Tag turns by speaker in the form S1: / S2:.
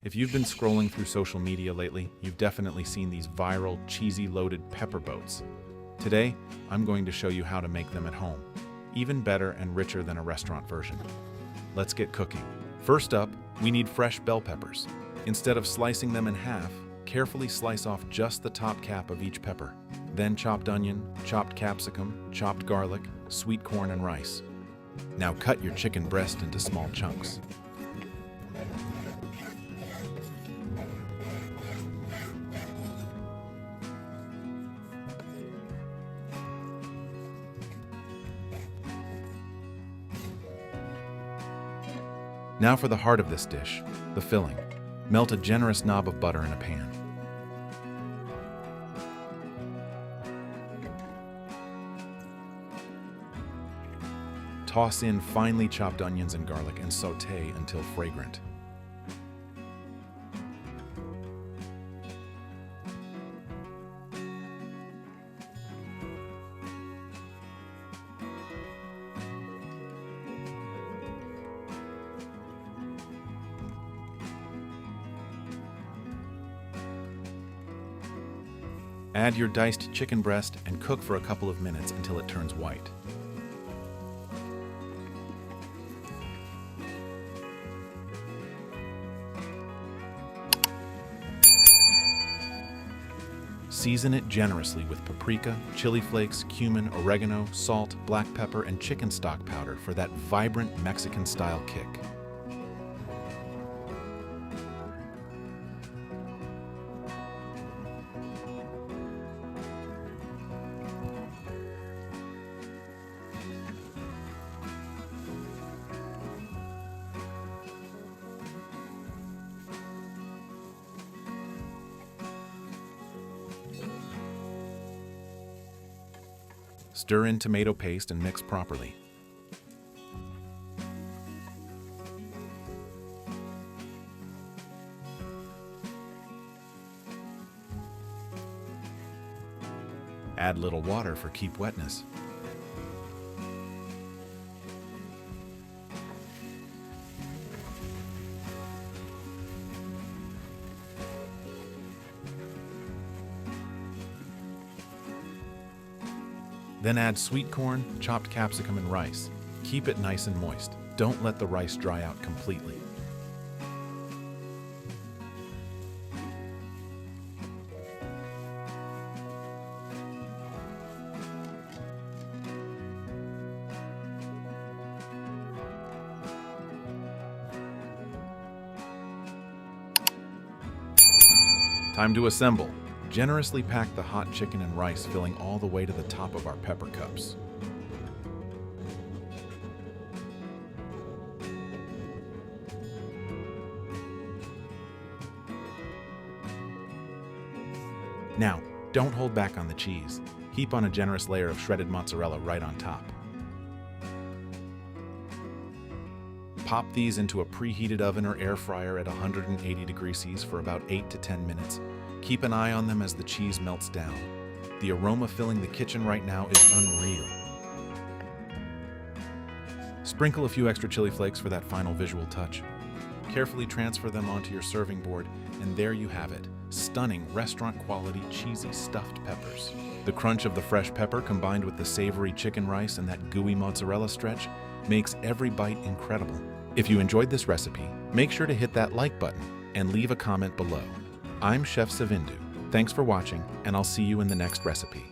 S1: If you've been scrolling through social media lately, you've definitely seen these viral, cheesy loaded pepper boats. Today, I'm going to show you how to make them at home, even better and richer than a restaurant version. Let's get cooking. First up, we need fresh bell peppers. Instead of slicing them in half, carefully slice off just the top cap of each pepper. Then chopped onion, chopped capsicum, chopped garlic, sweet corn, and rice. Now cut your chicken breast into small chunks. Now for the heart of this dish, the filling. Melt a generous knob of butter in a pan. Toss in finely chopped onions and garlic and sauté until fragrant. Add your diced chicken breast and cook for a couple of minutes until it turns white. Season it generously with paprika, chili flakes, cumin, oregano, salt, black pepper, and chicken stock powder for that vibrant Mexican-style kick. Stir in tomato paste and mix properly. Add little water for keep wetness. Then add sweet corn, chopped capsicum, and rice. Keep it nice and moist. Don't let the rice dry out completely. Time to assemble. Generously pack the hot chicken and rice, filling all the way to the top of our pepper cups. Now, don't hold back on the cheese. Heap on a generous layer of shredded mozzarella right on top. Pop these into a preheated oven or air fryer at 180 degrees Celsius for about 8 to 10 minutes. Keep an eye on them as the cheese melts down. The aroma filling the kitchen right now is unreal. Sprinkle a few extra chili flakes for that final visual touch. Carefully transfer them onto your serving board, and there you have it. Stunning restaurant-quality cheesy stuffed peppers. The crunch of the fresh pepper combined with the savory chicken rice and that gooey mozzarella stretch makes every bite incredible. If you enjoyed this recipe, make sure to hit that like button and leave a comment below. I'm Chef Savindu. Thanks for watching, and I'll see you in the next recipe.